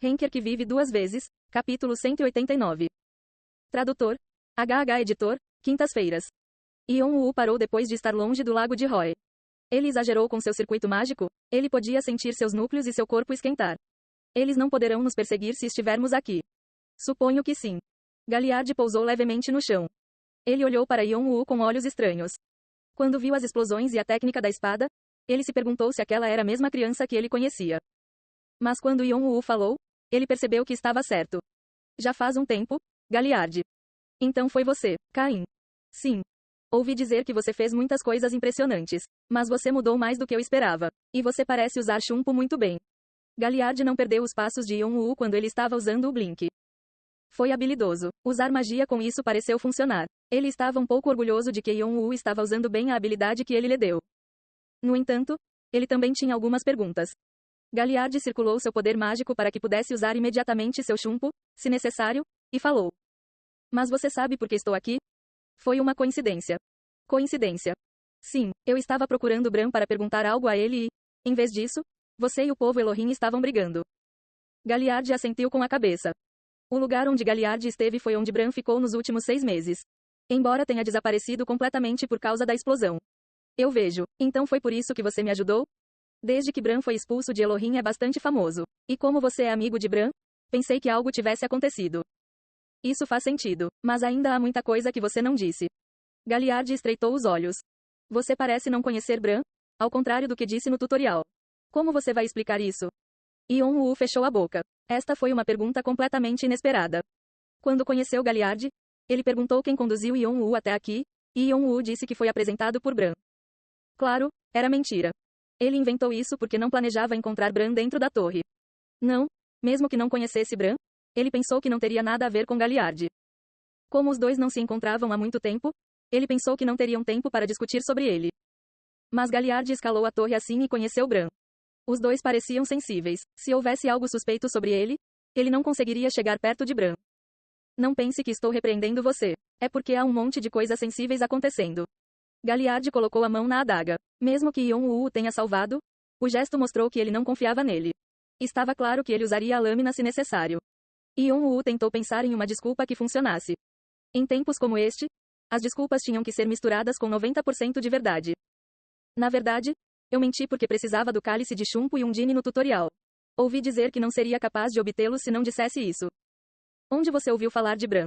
Henker que vive duas vezes, capítulo 189. Tradutor. HH Editor, Quintas-feiras. Yon-woo parou depois de estar longe do lago de Roe. Ele exagerou com seu circuito mágico, ele podia sentir seus núcleos e seu corpo esquentar. Eles não poderão nos perseguir se estivermos aqui. Suponho que sim. Galliard pousou levemente no chão. Ele olhou para Yon-woo com olhos estranhos. Quando viu as explosões e a técnica da espada, ele se perguntou se aquela era a mesma criança que ele conhecia. Mas quando Yon-woo falou, ele percebeu que estava certo. Já faz um tempo, Galliard. Então foi você, Caim. Sim. Ouvi dizer que você fez muitas coisas impressionantes, mas você mudou mais do que eu esperava, e você parece usar chumpo muito bem. Galliard não perdeu os passos de Yon-woo quando ele estava usando o blink. Foi habilidoso. Usar magia com isso pareceu funcionar. Ele estava um pouco orgulhoso de que Yon-woo estava usando bem a habilidade que ele lhe deu. No entanto, ele também tinha algumas perguntas. Galliard circulou seu poder mágico para que pudesse usar imediatamente seu chumpo, se necessário, e falou. Mas você sabe por que estou aqui? Foi uma coincidência. Coincidência. Sim, eu estava procurando Bran para perguntar algo a ele e, em vez disso, você e o povo Elohim estavam brigando. Galliard assentiu com a cabeça. O lugar onde Galliard esteve foi onde Bran ficou nos últimos 6 meses. Embora tenha desaparecido completamente por causa da explosão. Eu vejo. Então foi por isso que você me ajudou? Desde que Bran foi expulso de Elohim é bastante famoso. E como você é amigo de Bran, pensei que algo tivesse acontecido. Isso faz sentido, mas ainda há muita coisa que você não disse. Galliard estreitou os olhos. Você parece não conhecer Bran, ao contrário do que disse no tutorial. Como você vai explicar isso? Yon-woo fechou a boca. Esta foi uma pergunta completamente inesperada. Quando conheceu Galliard, ele perguntou quem conduziu Yon-woo até aqui, e Yon-woo disse que foi apresentado por Bran. Claro, era mentira. Ele inventou isso porque não planejava encontrar Bran dentro da torre. Não, mesmo que não conhecesse Bran, ele pensou que não teria nada a ver com Galliard. Como os dois não se encontravam há muito tempo, ele pensou que não teriam tempo para discutir sobre ele. Mas Galliard escalou a torre assim e conheceu Bran. Os dois pareciam sensíveis. Se houvesse algo suspeito sobre ele, ele não conseguiria chegar perto de Bran. Não pense que estou repreendendo você. É porque há um monte de coisas sensíveis acontecendo. Galliard colocou a mão na adaga. Mesmo que Yon-woo o tenha salvado, o gesto mostrou que ele não confiava nele. Estava claro que ele usaria a lâmina se necessário. Yon-woo tentou pensar em uma desculpa que funcionasse. Em tempos como este, as desculpas tinham que ser misturadas com 90% de verdade. Na verdade, eu menti porque precisava do cálice de chumpo e um djinn no tutorial. Ouvi dizer que não seria capaz de obtê-lo se não dissesse isso. Onde você ouviu falar de Bran?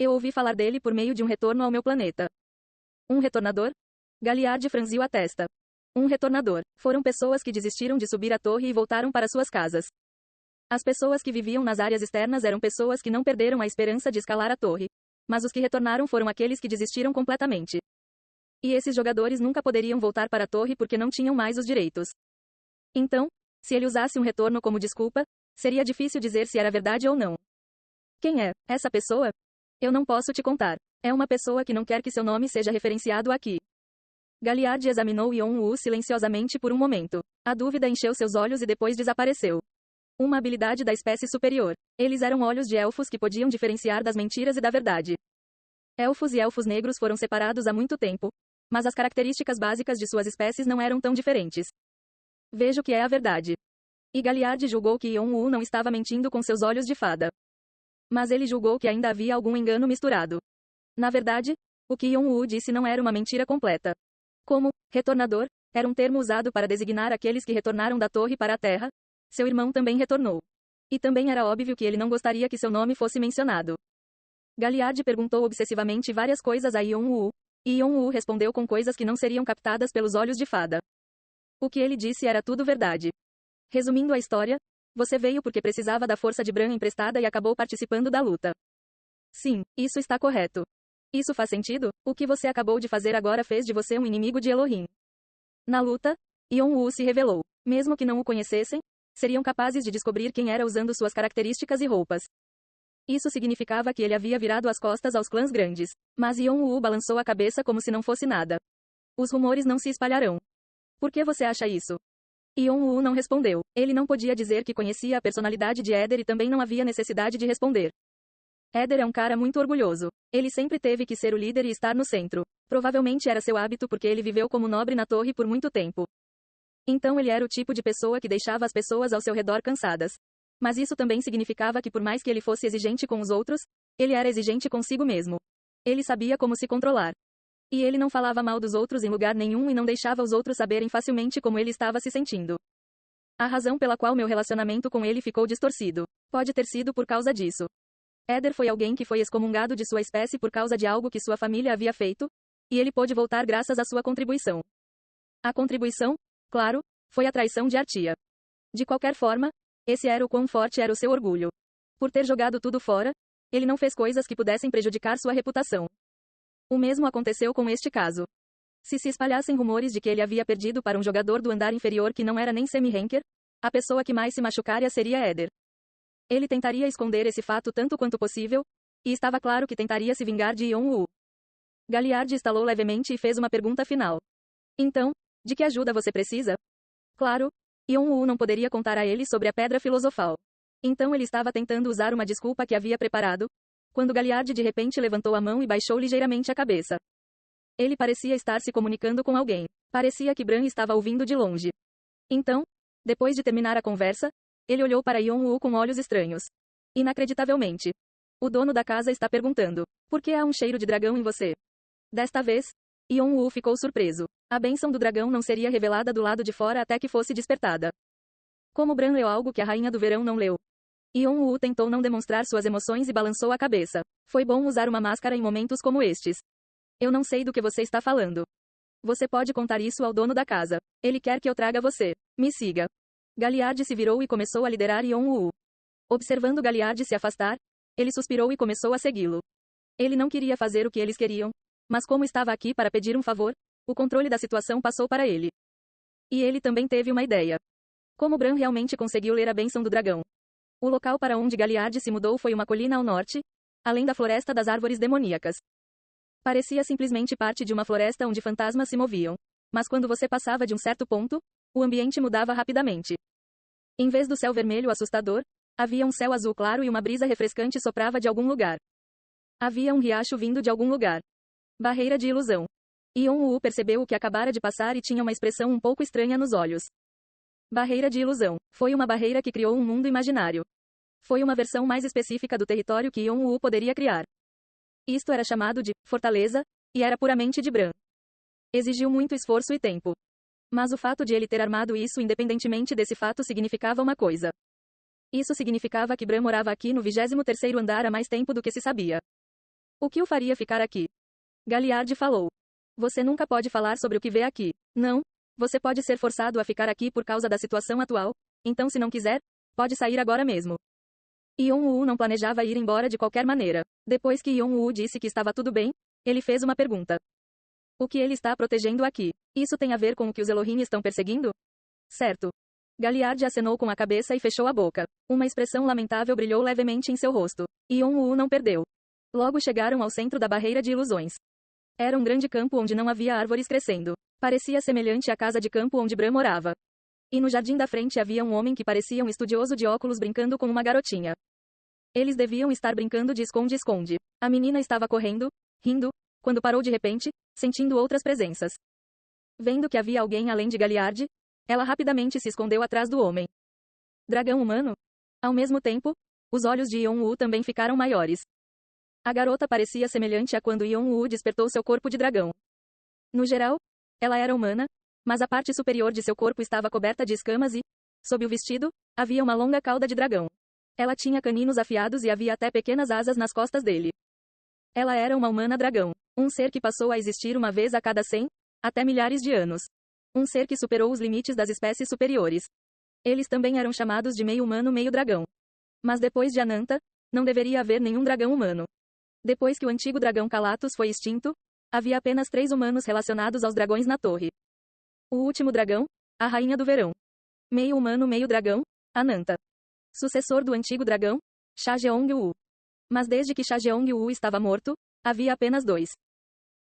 Eu ouvi falar dele por meio de um retorno ao meu planeta. Um retornador? Galliard franziu a testa. Um retornador. Foram pessoas que desistiram de subir a torre e voltaram para suas casas. As pessoas que viviam nas áreas externas eram pessoas que não perderam a esperança de escalar a torre. Mas os que retornaram foram aqueles que desistiram completamente. E esses jogadores nunca poderiam voltar para a torre porque não tinham mais os direitos. Então, se ele usasse um retorno como desculpa, seria difícil dizer se era verdade ou não. Quem é essa pessoa? Eu não posso te contar. É uma pessoa que não quer que seu nome seja referenciado aqui. Galliard examinou Yon-woo silenciosamente por um momento. A dúvida encheu seus olhos e depois desapareceu. Uma habilidade da espécie superior. Eles eram olhos de elfos que podiam diferenciar das mentiras e da verdade. Elfos e elfos negros foram separados há muito tempo, mas as características básicas de suas espécies não eram tão diferentes. Vejo que é a verdade. E Galliard julgou que Yon-woo não estava mentindo com seus olhos de fada. Mas ele julgou que ainda havia algum engano misturado. Na verdade, o que Yon-woo disse não era uma mentira completa. Como retornador era um termo usado para designar aqueles que retornaram da torre para a terra, seu irmão também retornou. E também era óbvio que ele não gostaria que seu nome fosse mencionado. Galliard perguntou obsessivamente várias coisas a Yon-woo, e Yon-woo respondeu com coisas que não seriam captadas pelos olhos de fada. O que ele disse era tudo verdade. Resumindo a história, você veio porque precisava da força de Bran emprestada e acabou participando da luta. Sim, isso está correto. Isso faz sentido? O que você acabou de fazer agora fez de você um inimigo de Elohim. Na luta, Yon-woo se revelou. Mesmo que não o conhecessem, seriam capazes de descobrir quem era usando suas características e roupas. Isso significava que ele havia virado as costas aos clãs grandes. Mas Yon-woo balançou a cabeça como se não fosse nada. Os rumores não se espalharão. Por que você acha isso? Yon-woo não respondeu. Ele não podia dizer que conhecia a personalidade de Éder e também não havia necessidade de responder. Éder é um cara muito orgulhoso. Ele sempre teve que ser o líder e estar no centro. Provavelmente era seu hábito porque ele viveu como nobre na torre por muito tempo. Então ele era o tipo de pessoa que deixava as pessoas ao seu redor cansadas. Mas isso também significava que por mais que ele fosse exigente com os outros, ele era exigente consigo mesmo. Ele sabia como se controlar. E ele não falava mal dos outros em lugar nenhum e não deixava os outros saberem facilmente como ele estava se sentindo. A razão pela qual meu relacionamento com ele ficou distorcido pode ter sido por causa disso. Éder foi alguém que foi excomungado de sua espécie por causa de algo que sua família havia feito, e ele pôde voltar graças à sua contribuição. A contribuição, claro, foi a traição de Artia. De qualquer forma, esse era o quão forte era o seu orgulho. Por ter jogado tudo fora, ele não fez coisas que pudessem prejudicar sua reputação. O mesmo aconteceu com este caso. Se espalhassem rumores de que ele havia perdido para um jogador do andar inferior que não era nem semi-ranker, a pessoa que mais se machucaria seria Éder. Ele tentaria esconder esse fato tanto quanto possível, e estava claro que tentaria se vingar de Yeon-woo. Galliard estalou levemente e fez uma pergunta final. Então, de que ajuda você precisa? Claro, Yeon-woo não poderia contar a ele sobre a pedra filosofal. Então ele estava tentando usar uma desculpa que havia preparado, quando Galliard de repente levantou a mão e baixou ligeiramente a cabeça. Ele parecia estar se comunicando com alguém. Parecia que Bran estava ouvindo de longe. Então, depois de terminar a conversa, ele olhou para Yeon-woo com olhos estranhos. Inacreditavelmente. O dono da casa está perguntando: por que há um cheiro de dragão em você? Desta vez, Yeon-woo ficou surpreso. A bênção do dragão não seria revelada do lado de fora até que fosse despertada. Como Bran leu algo que a rainha do verão não leu. Yeon-woo tentou não demonstrar suas emoções e balançou a cabeça. Foi bom usar uma máscara em momentos como estes. Eu não sei do que você está falando. Você pode contar isso ao dono da casa. Ele quer que eu traga você. Me siga. Galliard se virou e começou a liderar Yeon-woo. Observando Galliard se afastar, ele suspirou e começou a segui-lo. Ele não queria fazer o que eles queriam, mas como estava aqui para pedir um favor, o controle da situação passou para ele. E ele também teve uma ideia. Como Bran realmente conseguiu ler a bênção do dragão? O local para onde Galliard se mudou foi uma colina ao norte, além da floresta das árvores demoníacas. Parecia simplesmente parte de uma floresta onde fantasmas se moviam. Mas quando você passava de um certo ponto, o ambiente mudava rapidamente. Em vez do céu vermelho assustador, havia um céu azul claro e uma brisa refrescante soprava de algum lugar. Havia um riacho vindo de algum lugar. Barreira de ilusão. Yeon-woo percebeu o que acabara de passar e tinha uma expressão um pouco estranha nos olhos. Barreira de ilusão. Foi uma barreira que criou um mundo imaginário. Foi uma versão mais específica do território que Yeon-woo poderia criar. Isto era chamado de fortaleza, e era puramente de Bran. Exigiu muito esforço e tempo. Mas o fato de ele ter armado isso independentemente desse fato significava uma coisa. Isso significava que Bran morava aqui no 23º andar há mais tempo do que se sabia. O que o faria ficar aqui? Galliard falou. Você nunca pode falar sobre o que vê aqui. Não? Você pode ser forçado a ficar aqui por causa da situação atual, então se não quiser, pode sair agora mesmo. Yeon-woo não planejava ir embora de qualquer maneira. Depois que Yeon-woo disse que estava tudo bem, ele fez uma pergunta. O que ele está protegendo aqui? Isso tem a ver com o que os Elohim estão perseguindo? Certo. Galliard acenou com a cabeça e fechou a boca. Uma expressão lamentável brilhou levemente em seu rosto. Yeon-woo não perdeu. Logo chegaram ao centro da barreira de ilusões. Era um grande campo onde não havia árvores crescendo. Parecia semelhante à casa de campo onde Bran morava. E no jardim da frente havia um homem que parecia um estudioso de óculos brincando com uma garotinha. Eles deviam estar brincando de esconde-esconde. A menina estava correndo, rindo, quando parou de repente, sentindo outras presenças. Vendo que havia alguém além de Galliard, ela rapidamente se escondeu atrás do homem. Dragão humano? Ao mesmo tempo, os olhos de Yeon-woo também ficaram maiores. A garota parecia semelhante a quando Yeon-woo despertou seu corpo de dragão. No geral, ela era humana, mas a parte superior de seu corpo estava coberta de escamas e, sob o vestido, havia uma longa cauda de dragão. Ela tinha caninos afiados e havia até pequenas asas nas costas dele. Ela era uma humana dragão, um ser que passou a existir uma vez a cada 100, até milhares de anos. Um ser que superou os limites das espécies superiores. Eles também eram chamados de meio humano, meio dragão. Mas depois de Ananta, não deveria haver nenhum dragão humano. Depois que o antigo dragão Calatus foi extinto, havia apenas 3 humanos relacionados aos dragões na torre. O último dragão, a rainha do verão. Meio humano, meio dragão, Ananta. Sucessor do antigo dragão, Cha Jeong-woo. Mas desde que Cha Jeong-woo estava morto, havia apenas 2.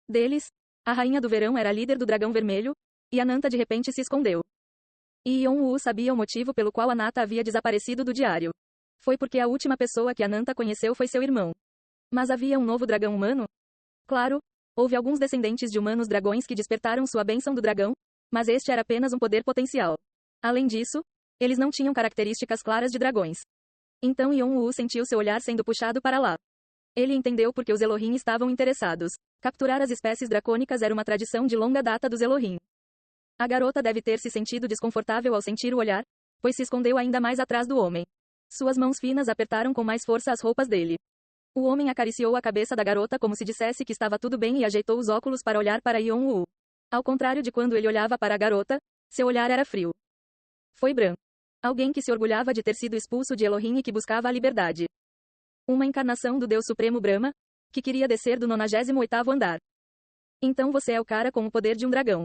Deles, a rainha do verão era líder do dragão vermelho, e Ananta de repente se escondeu. E Yeon-woo sabia o motivo pelo qual Ananta havia desaparecido do diário. Foi porque a última pessoa que Ananta conheceu foi seu irmão. Mas havia um novo dragão humano? Claro, houve alguns descendentes de humanos dragões que despertaram sua bênção do dragão, mas este era apenas um poder potencial. Além disso, eles não tinham características claras de dragões. Então Yon-woo sentiu seu olhar sendo puxado para lá. Ele entendeu por que os Elohim estavam interessados. Capturar as espécies dracônicas era uma tradição de longa data dos Elohim. A garota deve ter se sentido desconfortável ao sentir o olhar, pois se escondeu ainda mais atrás do homem. Suas mãos finas apertaram com mais força as roupas dele. O homem acariciou a cabeça da garota como se dissesse que estava tudo bem e ajeitou os óculos para olhar para Yon-woo. Ao contrário de quando ele olhava para a garota, seu olhar era frio. Foi Bran. Alguém que se orgulhava de ter sido expulso de Elohim e que buscava a liberdade. Uma encarnação do Deus Supremo Brahma, que queria descer do 98º andar. Então você é o cara com o poder de um dragão.